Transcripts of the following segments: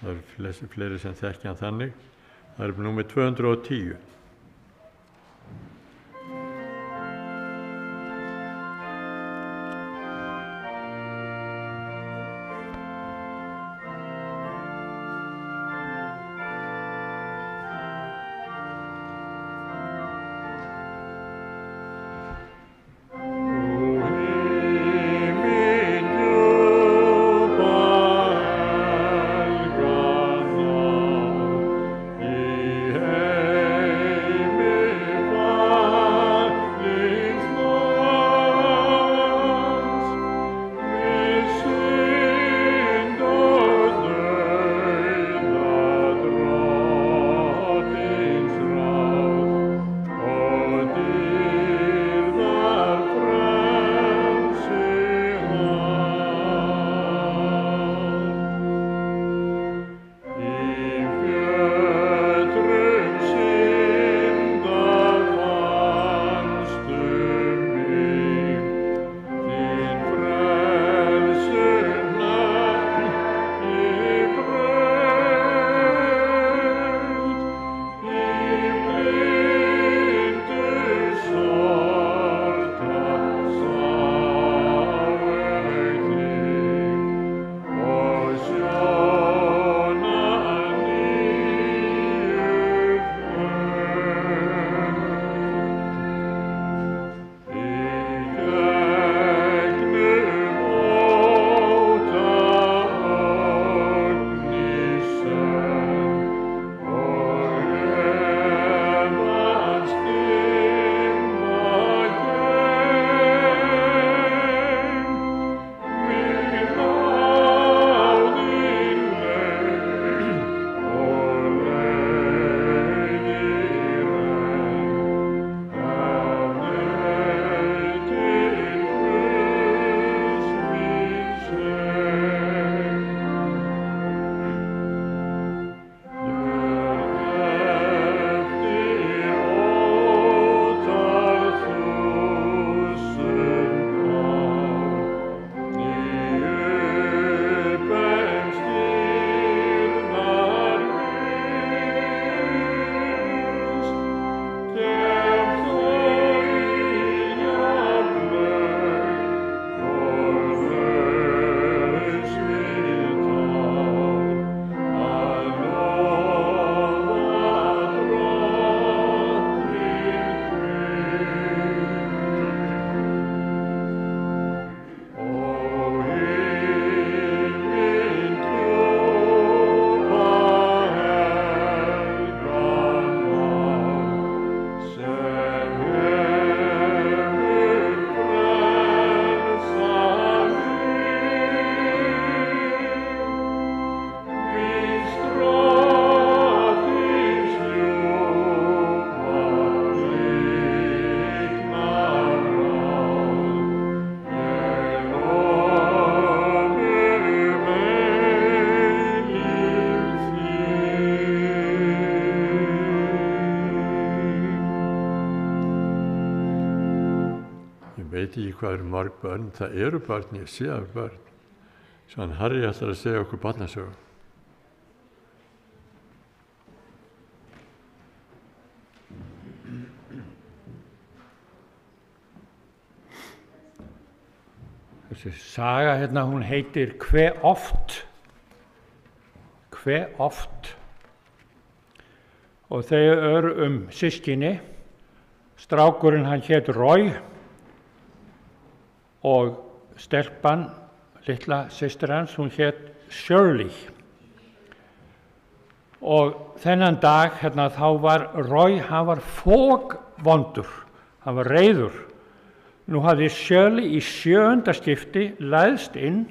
Það eru fleiri sem þekkja hann þannig. Það er númer 210. veit ekki hvað eru mörg börn, það eru börn, ég sé af börn. Svo hann Harry ætlar að segja okkur barnasögu. Þessi saga hérna, hún heitir Hve oft. Hve oft. Og þau eru systkini. Strákurinn hann hét Roy og stelpan, litla systir hans, hún hét Shirley. Og þennan dag hérna þá var Roy, hann var fogvondur, hann var reiður. Nú hafði Shirley í 7. skipti læðst inn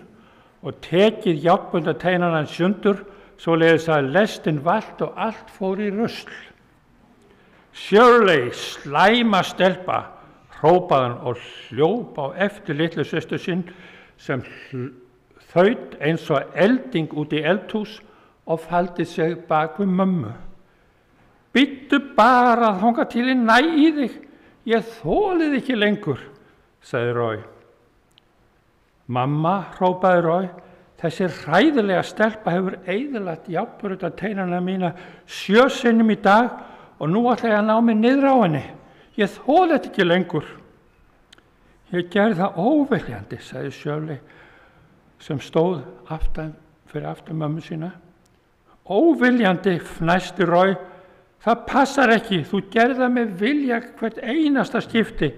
og tekið járnbundateinan hans sundur, svoleiðis að lestin valt og allt fór í rusl. Shirley, slæma stelpa, hrópaði hann og hljóp á eftir litlu systur sinn sem þaut eins og elding út í eldhús og faldi sig bak við mömmu. Bíddu bara þangað til ég næ í þig, ég þolið ekki lengur, sagði Roy. Mamma, hrópaði Roy, Þessi hræðilega stelpa hefur eyðilagt járnbrautarteinana mína 7 sinnum í dag og nú ætla ég að ná mig niður á henni. Ég þoli þetta ekki lengur. Ég gerði það óviljandi, sagði Shirley sem stóð fyrir aftan mömmu sína. Óviljandi, fnæsti Roy. Það passar ekki, þú gerði það með vilja hvert einasta skipti.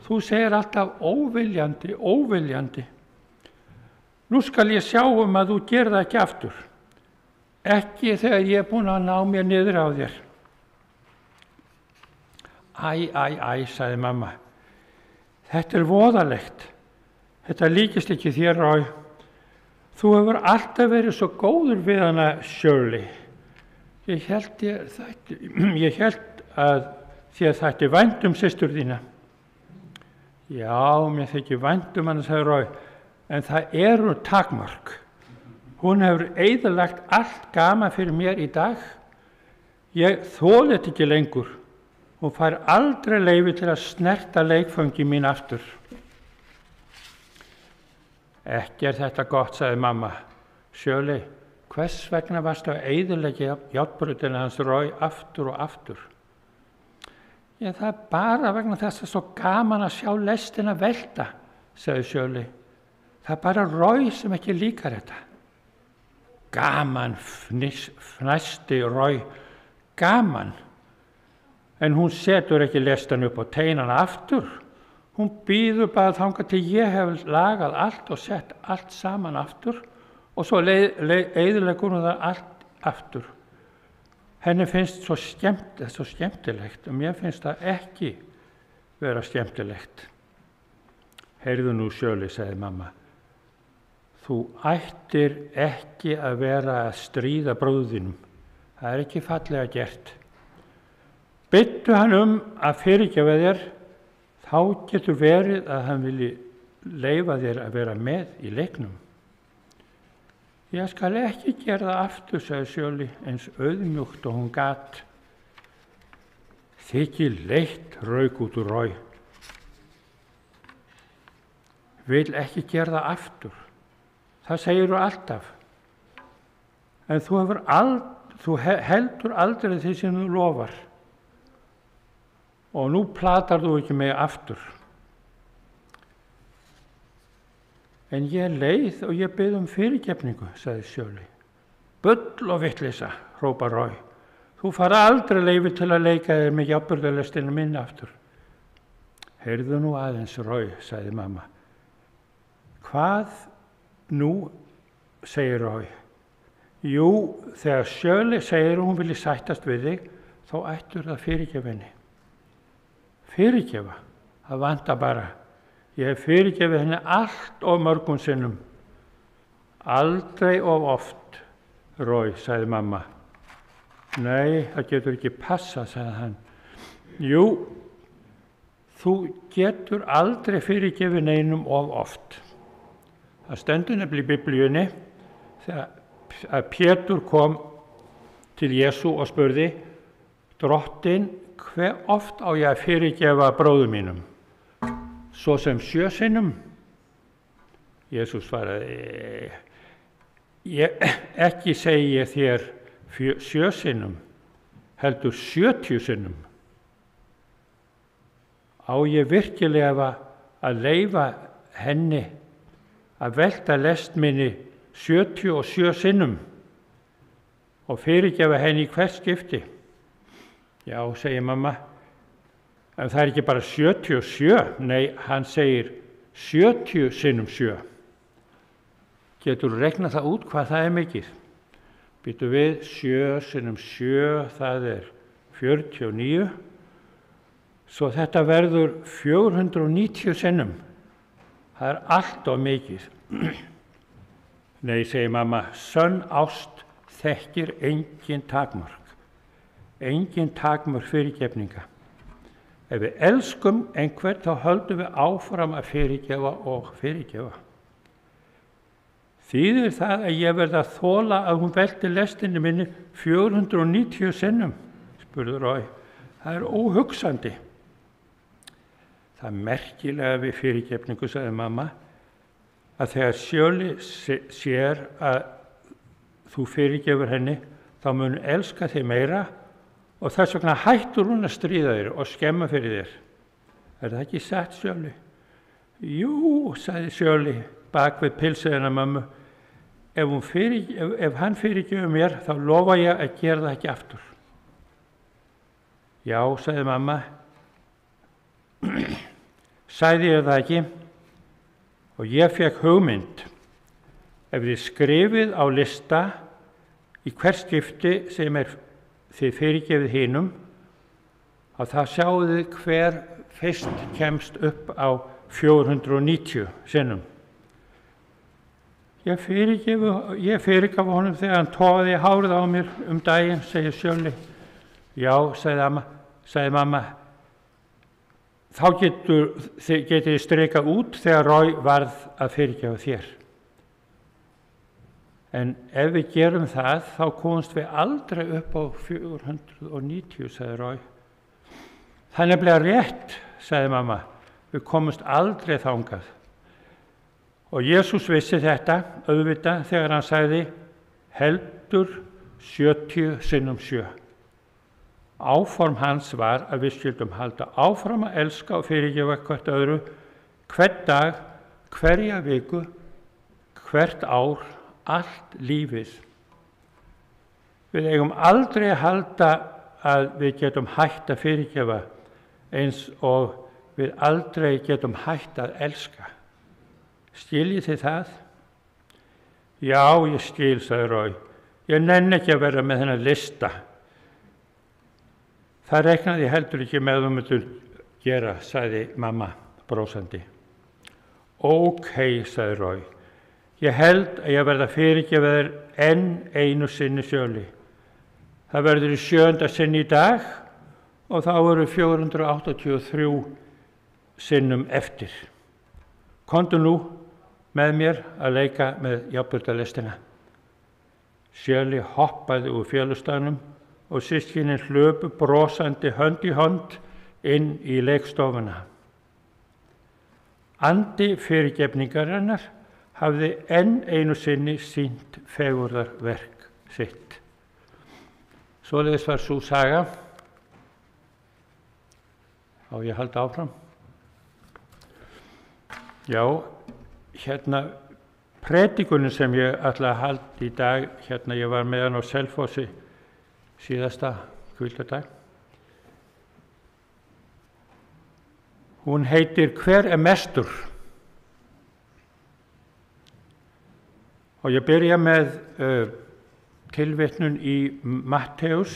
Þú segir alltaf óviljandi, óviljandi. Nú skal ég sjá að þú gerir það ekki aftur. Ekki þegar ég er búin að ná mér niður á þér. Æ, sagði mamma. Þetta er voðalegt. Þetta líkist ekki þér, Roy. Þú hefur alltaf verið svo góður við hana, Shirley. Ég hélt að þér þætti vænt systur þína. Já, mér þykir vænt hana, sagði Roy, en það eru takmörk. Hún hefur eyðilagt allt gaman fyrir mér í dag. Ég þoli þetta ekki lengur. Hún fær aldrei leyfi til að snerta leikföngi mín aftur. Ekki er þetta gott, sagði mamma. Shirley, hvers vegna varstu að eyðileggja járnbrautina hans Roy aftur og aftur? Það er bara vegna þess að svo gaman að sjá lestina velta, sagði Shirley. Það er bara Roy sem ekki líkar þetta. Gaman, fnæsti Roy. Gaman. En hún setur ekki lestan upp á teinana aftur. Hún bíður bara þangað til ég hef lagað allt og sett allt saman aftur og svo eyðileggur hún það allt aftur. Henni finnst svo skemmtilegt og mér finnst það ekki vera skemmtilegt. Heyrðu nú, Shirley, sagði mamma. Þú ættir ekki að vera að stríða bróður þínum. Það er ekki fallega gert. Biðdu hann að fyrirgefa þér, þá getur verið að hann vilji leyfa þér að vera með í leiknum. Ég skal ekki gera það aftur, sagði Shirley, eins auðmjúkt og hún gat. Þykir leitt, rauk út úr Roy. Vil ekki gera það aftur. Það segirðu alltaf. En þú heldur aldrei því sem þú lofar. Og nú platar þú ekki mig aftur. En ég er leið og ég bið fyrirgefningu, sagði Shirley. Bull og vitleysa, hrópar Roy. Þú fara aldrei leyfi til að leika þér með járnbrautarlestina minni aftur. Heyrðu nú aðeins, Roy, sagði mamma. Hvað nú, segir Roy. Jú, þegar Shirley segir hún vilji sættast við þig, þá ættur það fyrirgefa henni. Fyrirgefa, það vantar bara. Ég hef fyrirgefið henni allt of mörgum sinnum. Aldrei of oft, Roy, sagði mamma. Nei, það getur ekki passað, sagði hann. Jú, þú getur aldrei fyrirgefið neinum of oft. Það stendur nefnilega í Biblíunni þegar Pétur kom til Jesú og spurði, Drottinn, hve oft á ég að fyrirgefa bróður mínum? Svo sem 7 sinnum? Jesús svaraði, ekki segi ég þér 7 sinnum, heldur 70 sinnum. Á ég virkilega að leyfa henni að velta lest minni 77 sinnum og fyrirgefa henni í hvert skipti? Já, segir mamma, en það er ekki bara 77, nei, hann segir 70 sinnum 7. Getur þú reiknað það út hvað það er mikið? Býtu við 7 sinnum 7, það er 49, svo þetta verður 490 sinnum. Það er allt of mikið. Nei, segir mamma, sönn ást þekkir engin takmörk. Engin takmörk fyrirgefninga. Ef við elskum einhvern, þá höldum við áfram að fyrirgefa og fyrirgefa. Þýðir það að ég verð að þola að hún velti lestinni minni 490 sinnum? Spurði Roy. Það er óhugsandi. Það er merkilega við fyrirgefningu, sagði mamma, að þegar Sjöli sér að þú fyrirgefur henni, þá mun elska þig meira og þess vegna hættur hún að stríða þér og skemma fyrir þér. Er það ekki satt, Sjöli? Jú, sagði Sjöli bak við pilsið mömmu. Ef hann fyrirgefur mér, þá lofa ég að gera það ekki aftur. Já, sagði mamma. Sagði ég það ekki? Og ég fékk hugmynd. Ef þið skrifið á lista í hvert skipti sem þið fyrirgefið hinum, að það sjáu þið hver fyrst kemst upp á 490 sinnum. Ég fyrirgaf honum þegar hann togaði hárið á mér daginn, segir Sjöli. Já, sagði mamma. Þá getið þið strikað út þegar Roy varð að fyrirgefa þér. En ef við gerum það, þá komumst við aldrei upp á 490, sagði Roy. Það er nefnilega rétt, sagði mamma. Við komumst aldrei þangað. Og Jesús vissi þetta, auðvitað, þegar hann sagði, heldur 70 sinnum 7. Áform hans var að við skyldum halda áfram að elska og fyrirgefa hvert öðru, hvern dag, hverja viku, hvert ár, allt lífið. Við eigum aldrei að halda að við getum hætt að fyrirgefa eins og við aldrei getum hætt að elska. Skiljið þið það? Já, ég skil, sagði Roy. Ég nenni ekki að vera með þennan lista. Það reiknaði ég heldur ekki með þú myndir gera, sagði mamma brósandi. Ókei, sagði Roy. Ég held að ég verða að fyrirgefa þér enn einu sinni, Sjöli. Það verður í 7. sinn í dag og þá eru 483 sinnum eftir. Komdu nú með mér að leika með jafnburðalistina. Sjöli hoppaði úr fjölustafnum og systkinin hlöpu brosandi hönd í hönd inn í leikstofuna. Andi fyrirgefningarinnar hafði enn einu sinni sýnt fegurðarverk sitt. Svoleiðis var sú saga. Á ég að halda áfram? Já, predikunin sem ég ætla að halda í dag, ég var með hann á Selfossi síðasta hvíldardag. Hún heitir Hver er mestur? Og ég byrja með tilvitnun í Matteus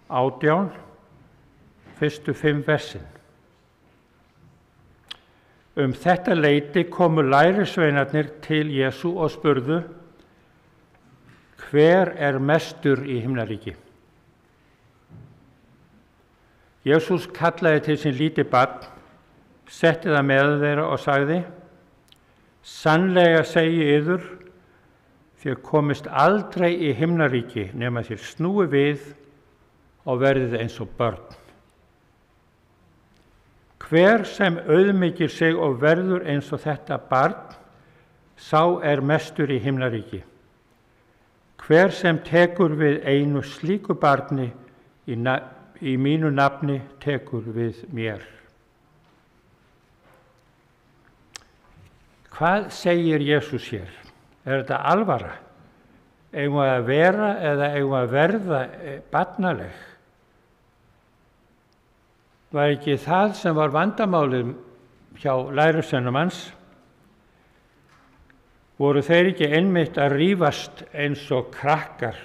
18, fyrstu 5 versin. Þetta leyti komu lærisveinarnir til Jesú og spurðu, hver er mestur í himnaríki? Jesús kallaði til sín lítið barn, setti það með þeirra og sagði, sannlega segi yður, þér komist aldrei í himnaríki nema þér snúi við og verðið eins og börn. Hver sem auðmýkir sig og verður eins og þetta barn, sá er mestur í himnaríki. Hver sem tekur við einu slíku barni í mínu nafni tekur við mér. Hvað segir Jesús hér? Er þetta alvara? Eigum við að vera eða eigum við að verða barnaleg? Var ekki það sem var vandamálið hjá lærisveinum hans? Voru þeir ekki einmitt að rífast eins og krakkar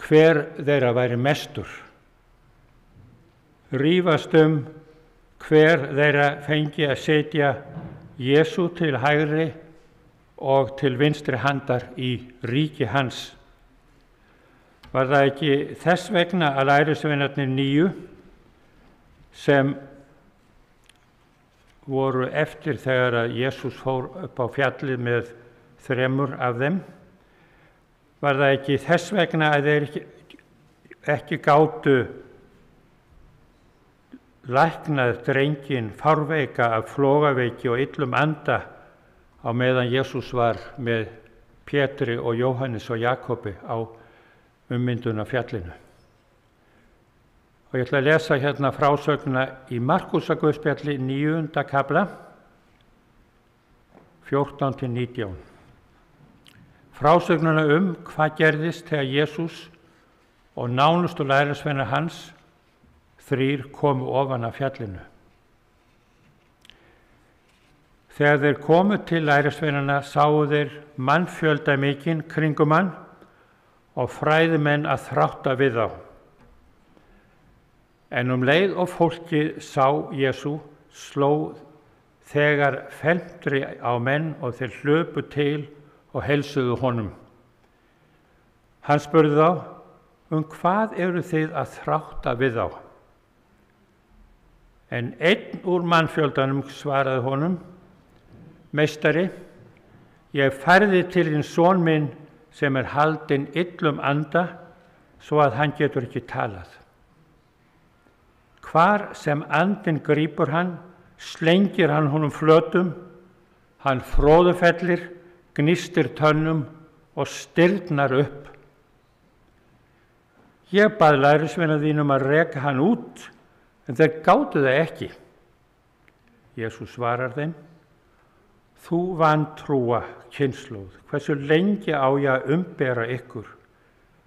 hver þeirra væri mestur? Rífast hver þeirra fengi að setja Jesú til hægri og til vinstri handar í ríki hans. Var það ekki þess vegna að lærisveinarnir 9 sem voru eftir þegar að Jesús fór upp á fjallið með 3 af þeim? Var það ekki þess vegna að þeir ekki gátu læknað drenginn fárveika af flogaveiki og illum anda á meðan Jesús var með Pétri og Jóhannes og Jakobi á ummyndunarfjallinu. Og ég ætla að lesa hérna frásögnina í Markúsarguðspjalli 9. kafla, 14-19. Frásögnina hvað gerðist þegar Jesús og nánustu lærisveinar hans 3 komu ofan af fjallinu. Þegar þeir komu til lærisveinanna sáu þeir mannfjölda mikinn kringum hann og fræðimenn að þrátta við þá. En leið og fólkið sá Jesú sló þegar felmtri á menn og þeir hlupu til og heilsuðu honum. Hann spurði þá, hvað eru þið að þrátta við þá? En einn úr mannfjöldanum svaraði honum, Meistari, ég færði til þinn son minn sem haldinn illum anda, svo að hann getur ekki talað. Hvar sem andinn grípur hann, slengir hann honum flötum, hann froðufellir, gnistir tönnum og stirðnar upp. Ég bað lærisveina þínum að reka hann út, en þeir gátu það ekki. Jesús svarar þeim, þú vantrúa kynslóð, hversu lengi á ég að umbera ykkur?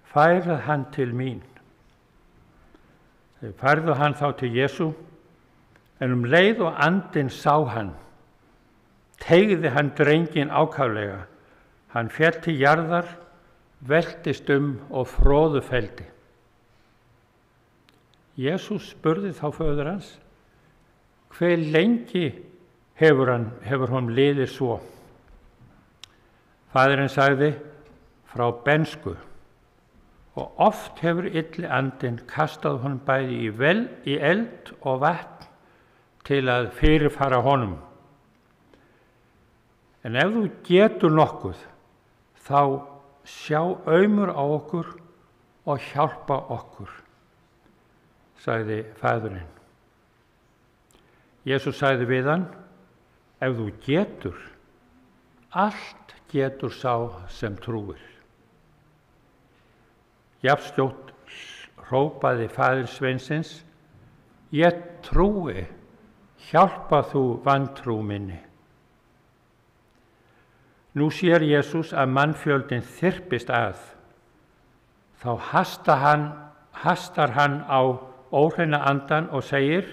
Færið hann til mín. Þeir færðu hann þá til Jesú, en leið og andinn sá hann, teygði hann drenginn ákaflega. Hann féll til jarðar, veltist og froðufeldi. Jesús spurði þá föður hans, hve lengi hefur honum liðið svo? Faðirinn sagði, frá bensku, og oft hefur illi andinn kastað honum bæði í eld og vatn til að fyrirfara honum. En ef þú getur nokkuð, þá sjá aumur á okkur og hjálpa okkur, sagði faðirinn. Jesús sagði við hann, ef þú getur, allt getur sá sem trúir. Jafnskjótt hrópaði faðir sveinsins, ég trúi, hjálpa þú vantrú minni. Nú sér Jesús að mannfjöldinn þyrpist að. Þá hastar hann á óhreina andan og segir,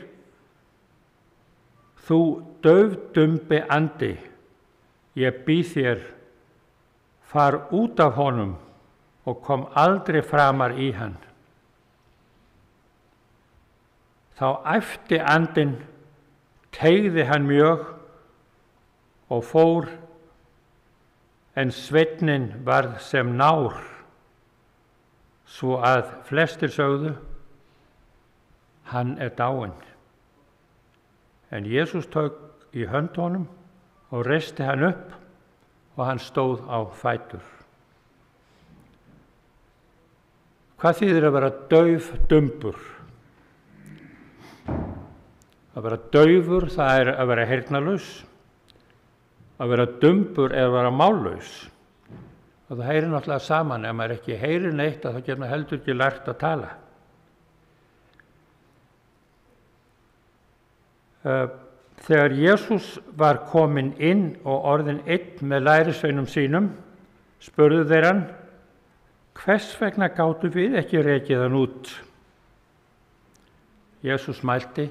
þú daufdumbi andi, ég býð þér, far út af honum og kom aldrei framar í hann. Þá æpti andinn, teygði hann mjög og fór, en sveinninn varð sem nár, svo að flestir sögðu, hann dáinn. En Jesús tók í hönd honum og reisti hann upp og hann stóð á fætur. Hvað þýðir að vera daufdumbur? Að vera daufur, það að vera heyrnarlaus. Að vera dumbur að vera mállaus. Og það heyrir náttúrulega saman, ef maður ekki heyrir neitt, þá getur maður heldur ekki lært að tala. Þegar Jesús var kominn inn og orðinn einn með lærisveinum sínum, spurðu þeir hann, hvers vegna gátu við ekki rekið hann út? Jesús mælti,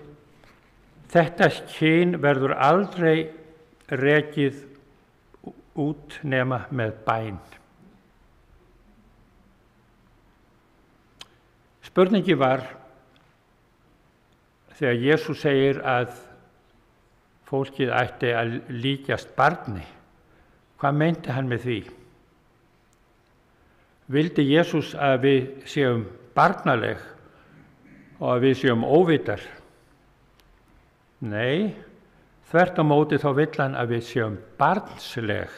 þetta kyn verður aldrei rekið út nema með bæn. Spurningi var, þegar Jesús segir að fólkið ætti að líkjast barni, hvað meinti hann með því? Vildi Jesús að við séum barnaleg og að við séum óvitar? Nei, þvert á móti þá vill hann að við séum barnsleg,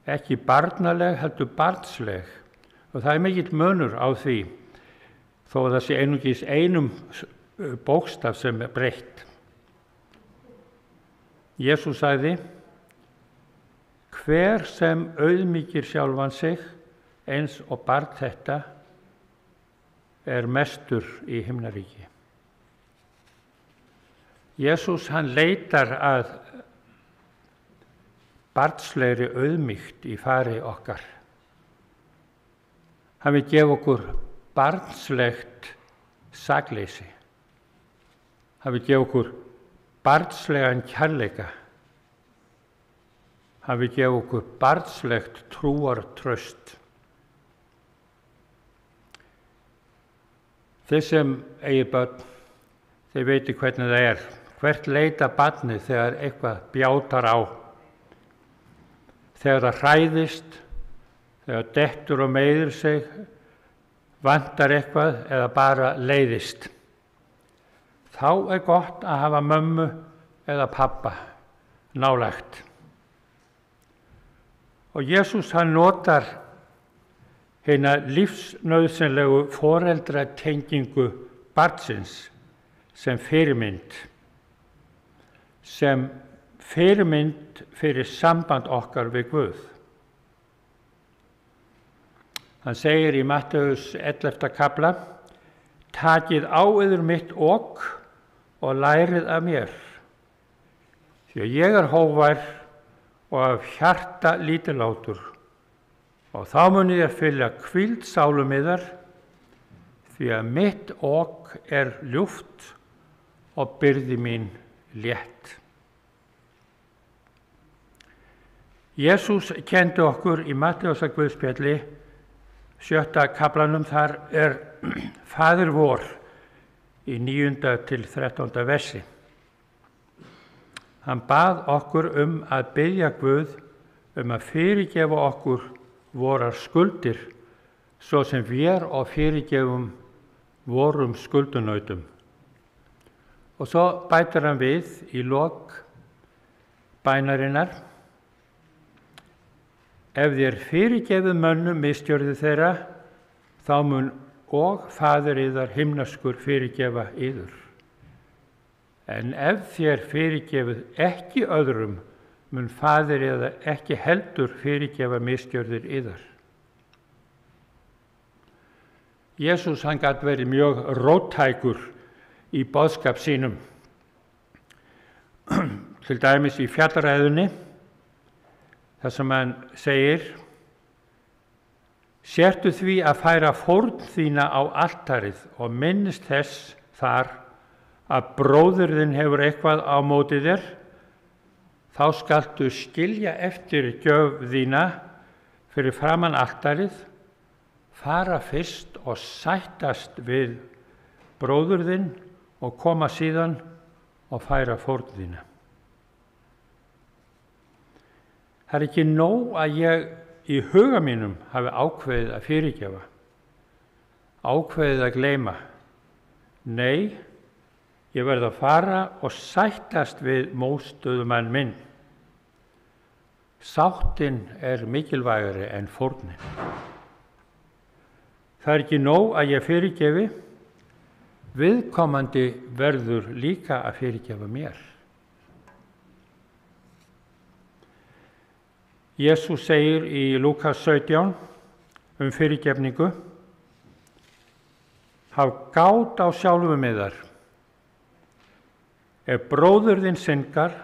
ekki barnaleg, heldur barnsleg. Og það mikill munur á því, þó að það sé einungis einum bókstaf sem breytt. Jesús sagði, hver sem auðmýkir sjálfan sig, eins og barn þetta, er mestur í himnaríki. Jesús hann leitar að barnslegri auðmýkt í fari okkar. Hann vil gefa okkur barnslegt sakleysi. Hann vil gefa okkur barnslegan kærleika. Hann vil gefa okkur barnslegt trúartraust. Þeir sem eigi börn, þeir veiti hvernig það er. Hvert leita barnið þegar eitthvað bjátar á. Þegar það hræðist, þegar dettur og meiðir sig, vantar eitthvað eða bara leiðist. Þá er gott að hafa mömmu eða pappa nálægt. Og Jesús hann notar hina lífsnauðsynlegu foreldratengingu barnsins sem fyrirmynd fyrir samband okkar við Guð. Hann segir í Mattheus 11. kafla: Takið á yður mitt ok og lærið af mér, því að ég er hógvær og af hjarta lítillátur, og þá munið ég fylla hvíld sálum yðar, því að mitt ok er ljúft og byrði mín létt. Jesús kenndi okkur í Mattheusar Guðspjalli 7. kaflanum, þar er Faðir vor í 9. til 13. versi. Hann bað okkur að biðja Guð að fyrirgefa okkur vorar skuldir, svo sem vér og fyrirgefum vorum skuldunautum. Og svo bætir hann við í lok bænarinnar: Ef þér fyrirgefið mönnum misgjörði þeirra, þá mun og Faðir yðar himnaskur fyrirgefa yður. En ef þér fyrirgefið ekki öðrum, mun Faðir yðar ekki heldur fyrirgefa misgjörðir yðar. Jesús hann gat verið mjög róttækur í boðskap sínum. Til dæmis í fjallræðunni, þar sem hann segir: Sértu því að færa fórn þína á altarið og minnist þess þar að bróðir þinn hefur eitthvað á móti þér, þá skaltu skilja eftir gjöf þína fyrir framan altarið, fara fyrst og sættast við bróður þinn og koma síðan og færa fórn þína. Það er ekki nóg að ég í huga mínum hafi ákveðið að fyrirgefa, ákveðið að gleyma. Nei, ég verð að fara og sættast við mótstöðumann minn. Sáttin er mikilvægari en fórnin. Það er ekki nóg að ég fyrirgefi, viðkomandi verður líka að fyrirgefa mér. Jesús segir í Lúkas 17 fyrirgefningu: Haf gát á sjálfum yðar. Ef bróður þinn syndgar,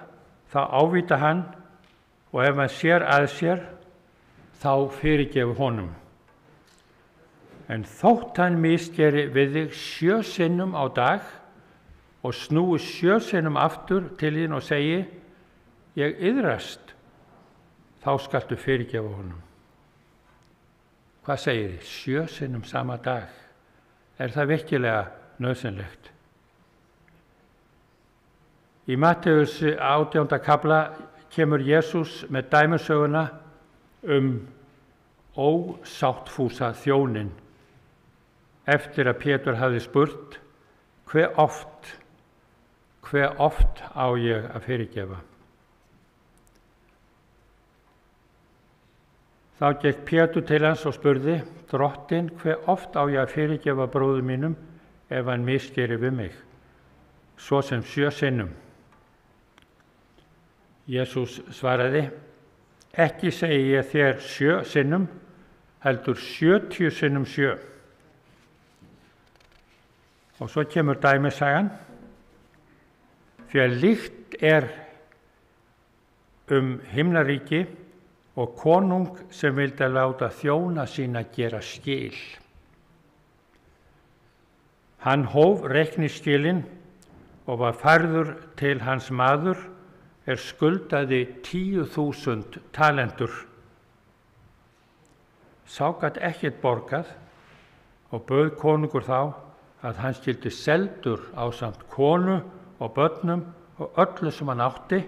þá ávíta hann, og ef hann sér að sér, þá fyrirgefu honum. En þótt hann misgeri við þig 7 sinnum á dag og snúi 7 sinnum aftur til þín og segi: Ég iðrast, þá skaltu fyrirgefa honum. Hvað segir þið? 7 sinnum sama dag. Er það virkilega nauðsynlegt? Í Mattheus 18. kafla kemur Jesús með dæmisöguna ósáttfúsa þjóninn, eftir að Pétur hafði spurt: Hve oft á ég að fyrirgefa? Þá gekk Pétur til hans og spurði: Drottinn, hve oft á ég að fyrirgefa bróður mínum ef hann misgeri við mig? Svo sem 7 sinnum. Jesús svaraði: ekki segi ég þér 7 sinnum, heldur 70 sinnum 7. Og svo kemur dæmisagan, því að líkt himnaríki og konung sem vildi láta þjóna sína gera skil. Hann hóf reikningsskilin og var færður til hans maður skuldaði 10.000 talentur. Sá gat ekkert borgað og bauð konungur þá að hann skyldi seldur ásamt konu og börnum og öllu sem hann átti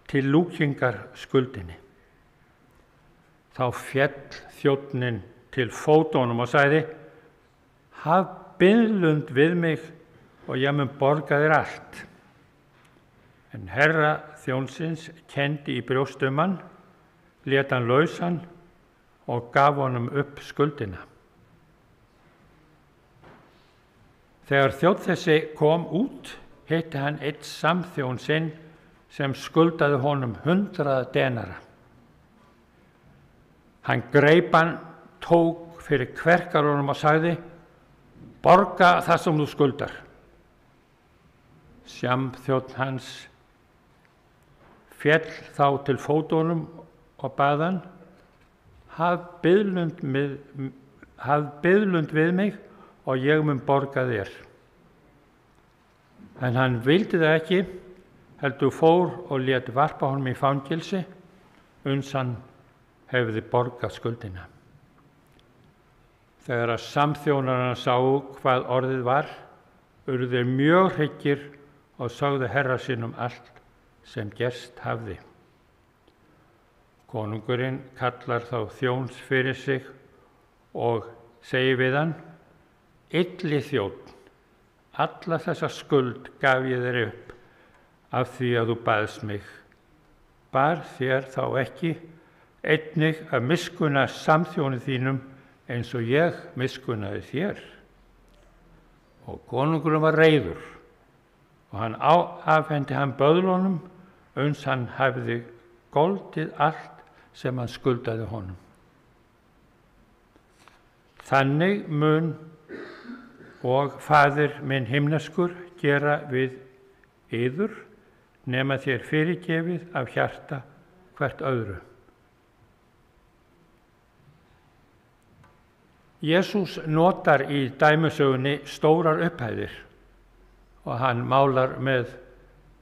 til lúkingar skuldinni. Þá féll þjónninn til fótunum og sagði: haf biðlund við mig og ég mun borga þér allt. En herra þjónsins kenndi í brjóst hann, lét hann lausan og gaf honum upp skuldina. Þegar þjónn þessi kom út, hitti hann einn samþjón sinn sem skuldaði honum 100 denara. Hann greip hann, tók fyrir kverkarunum og sagði: borga það sem þú skuldar. Samþjónn hans féll þá til fótunum og bað hann: haf biðlund við mig og ég mun borga þér. En hann vildi það ekki, heldur fór og lét varpa honum í fangelsi, uns hann hefði borgað skuldina. Þegar að samþjónarnir sáu hvað orðið var, urðu þeir mjög hryggir og sögðu herra sínum allt sem gerst hafði. Konungurinn kallar þá þjóns fyrir sig og segir við hann: illi þjónn, alla þessa skuld gaf ég þér upp af því að þú baðst mig. Bar þér þá ekki einnig að miskunna samþjóni þínum eins og ég miskunnaði þér? Og konungurinn var reiður og hann afhendi hann böðlunum uns hann hafði goldið allt sem hann skuldaði honum. Þannig mun og Faðir minn himneskur gera við yður, nema þér fyrirgefið af hjarta hvert öðru. Jesús notar í dæmisögunni stórar upphæðir og hann málar með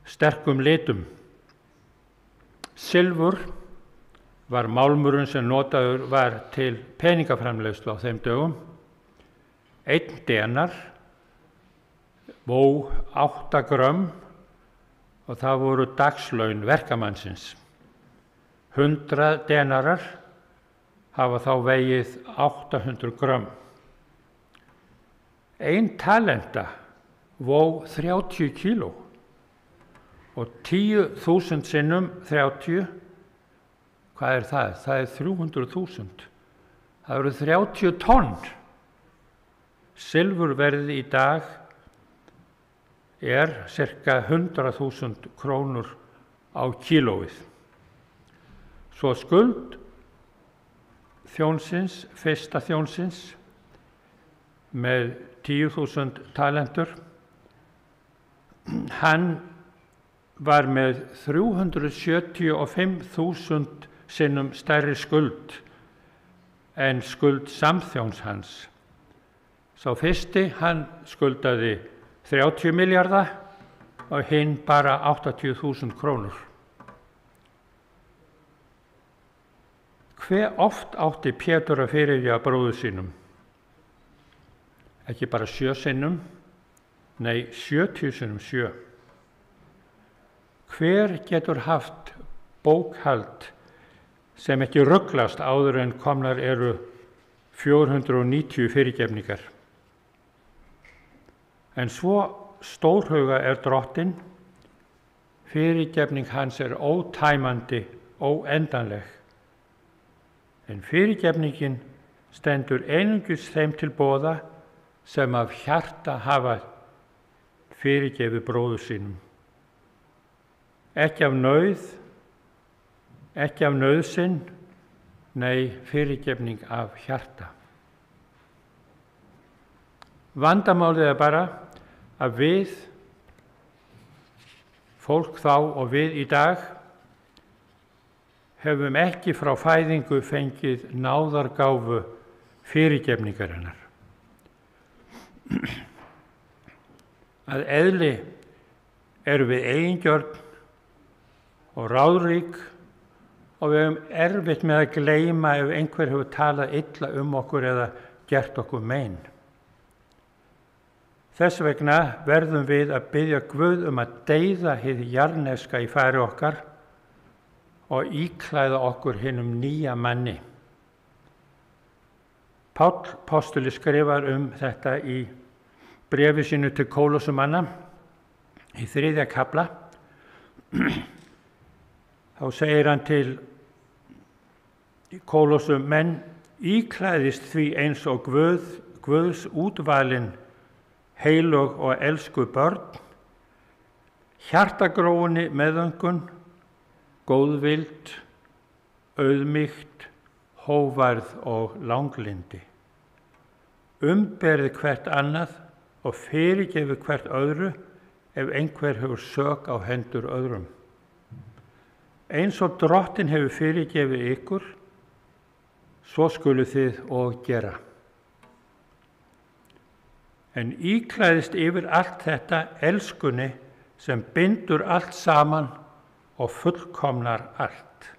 sterkum litum. Silfur var málmurinn sem notaður var til peningaframleiðslu á þeim dögum. 1 denar vó 8 grömm og það voru dagslaun verkamannsins. 100 denarar hafa þá vegið 800 grömm. 1 talenta vó 30 kíló og 10.000 sinnum 30, hvað það? Það 300.000. Það eru 30 tonn. Silfurverðið í dag cirka 100.000 krónur á kílóið. Svo skuld þjónsins, fyrsta þjónsins, með 10.000 talentur, hann var með 375.000 sinnum stærri skuld en skuld samþjóns hans. Sá fyrsti, hann skuldaði 30 milljarða og hinn bara 80.000 krónur. Hve oft átti Pétur að fyrirgefa bróður sínum? Ekki bara 7 sinnum, nei 70 sinnum 7. Hver getur haft bókhald sem ekki ruglast áður en komnar eru 490 fyrirgefningar? En svo stórhuga drottinn, fyrirgefning hans ótæmandi, óendanleg. En fyrirgefningin stendur einungis þeim til boða sem af hjarta hafa fyrirgefið bróður sínum. Ekki af nauð ekki af nauðsyn, nei, fyrirgefning af hjarta. Vandamálið er bara að við, fólk þá og við í dag, hefum ekki frá fæðingu fengið náðargáfu fyrirgefningarinnar. Að eðli erum við eigingjörn og ráðrík og við höfum erfitt með að gleyma ef einhver hefur talað illa okkur eða gert okkur mein. Þess vegna verðum við að biðja Guð að deyða hið jarðneska í fari okkar og íklæða okkur hinum nýja manni. Páll postuli skrifar þetta í bréfi sínu til Kólósumanna í 3. kafla. Þá segir hann til Kólósum: menn íklæðist því eins og Guðs útvalin, heilög og elsku börn, hjartagróinni meðaumkun, góðvild, auðmýkt, hógværð og langlyndi. Umberið hvert annað og fyrirgefið hvert öðru ef einhver hefur sök á hendur öðrum. Eins og Drottinn hefur fyrirgefið ykkur, svo skuluð þið og gera. En íklæðist yfir allt þetta elskunni sem bindur allt saman og fullkomnar allt.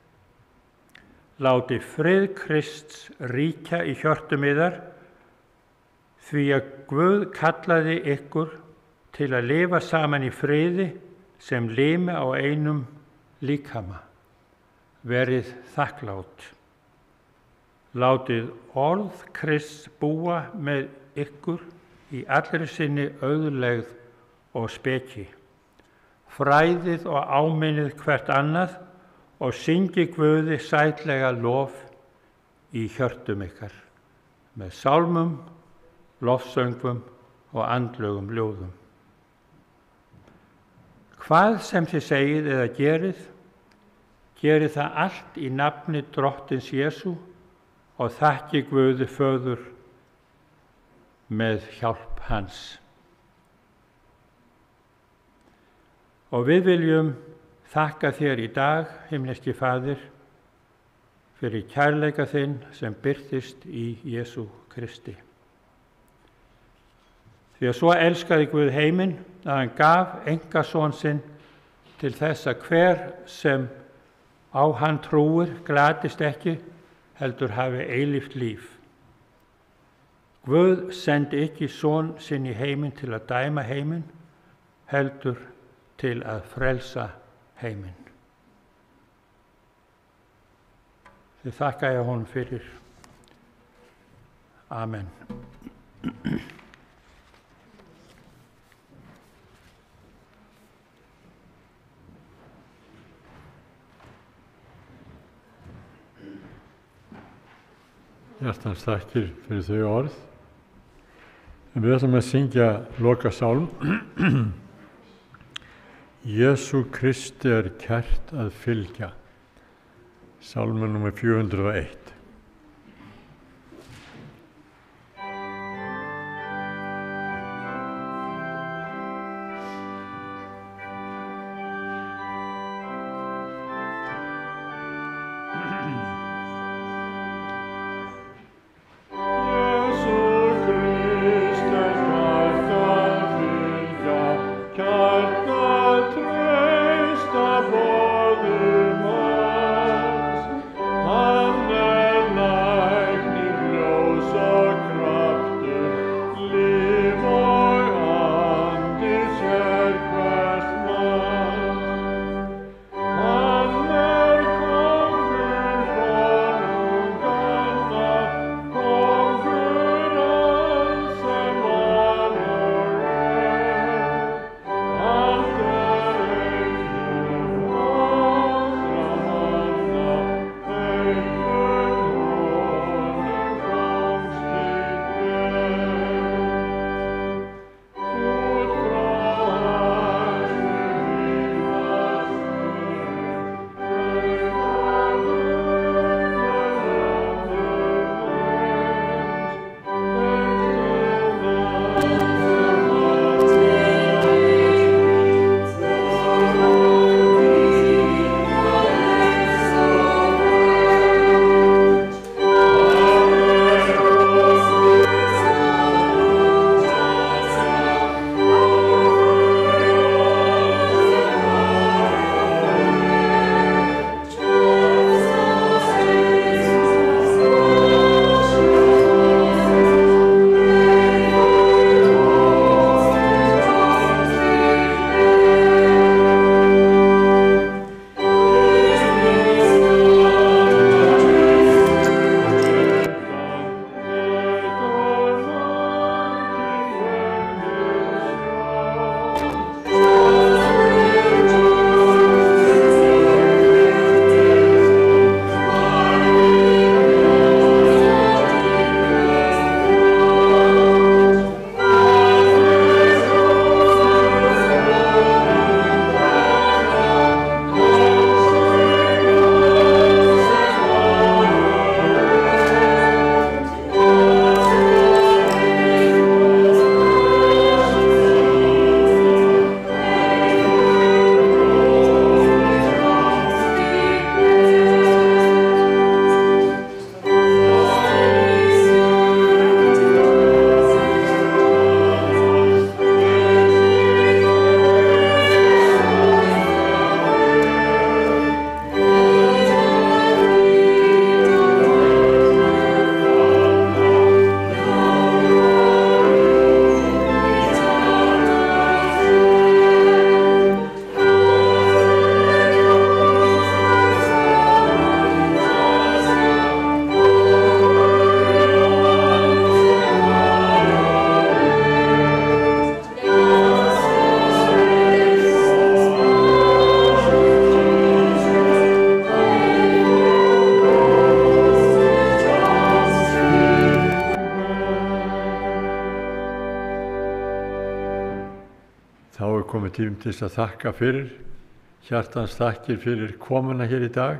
Láti frið Krists ríkja í hjörtum yðar, því að Guð kallaði ykkur til að lifa saman í friði sem limi á einum líkama. Verið þakklát. Látið orð Krists búa með ykkur í allri sinni auðlegð og speki. Fræðið og áminnið hvert annað og syngi Guði sætlega lof í hjörtum ykkar með sálmum, lofsöngvum og andlegum ljóðum. Hvað sem þið segið eða gerið það allt í nafni Drottins Jesú og þakki Guði Föður með hjálp hans. Og við viljum þakka þér í dag, himneski Faðir, fyrir kærleika þinn sem birtist í Jesú Kristi. Því að svo elskaði Guð heiminn að hann gaf einkason sinn til þess að hver sem á hann trúir glatist ekki, heldur hafi eilíft líf. Guð sendi ekki son sinn í heiminn til að dæma heiminn, heldur til að frelsa heiminn. Þið þakka ég honum fyrir. Amen. Hjartans þakkir fyrir þau orð. En við ætlum að syngja lokasálm. Jesú Kristi er kært að fylgja. Sálmur númer 401. Amen. komið tími til þess að þakka fyrir, hjartans þakkir fyrir komuna hér í dag.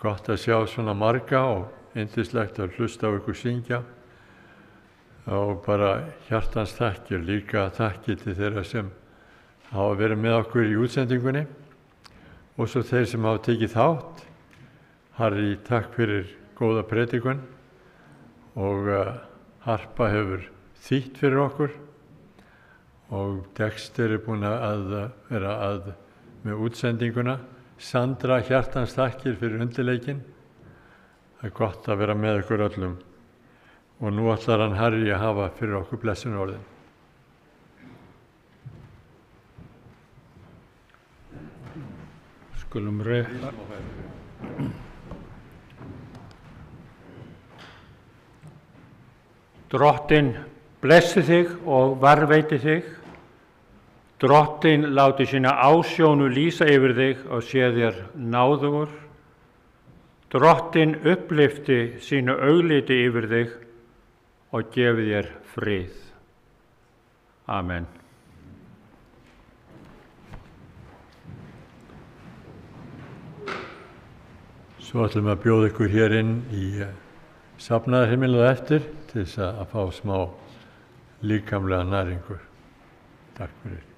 Gott að sjá svona marga og yndislegt að hlusta á ykkur syngja. Og bara hjartans þakkir, líka þakkir til þeirra sem hafa verið með okkur í útsendingunni. Og svo þeir sem hafa tekið þátt. Harry, takk fyrir góða predikun og Harpa hefur þýtt fyrir okkur og Dexter er búin að vera með útsendinguna. Sandra, hjartans þakkir fyrir undirleikinn. Það er gott að vera með ykkur öllum. Og nú ætlar hann Harry að hafa fyrir okkur blessunarorðin. Skulum Drottinn blessi þig og varðveiti þig. Drottinn láti sína ásjónu lýsa yfir þig og sé þér náðugur. Drottinn upplyfti sínu augliti yfir þig og gefi þér frið. Amen. Svo ætlum við að bjóða ykkur hér inn í safnaðarheimilið eftir til þess að fá smá líkamlega næringu. Takk fyrir.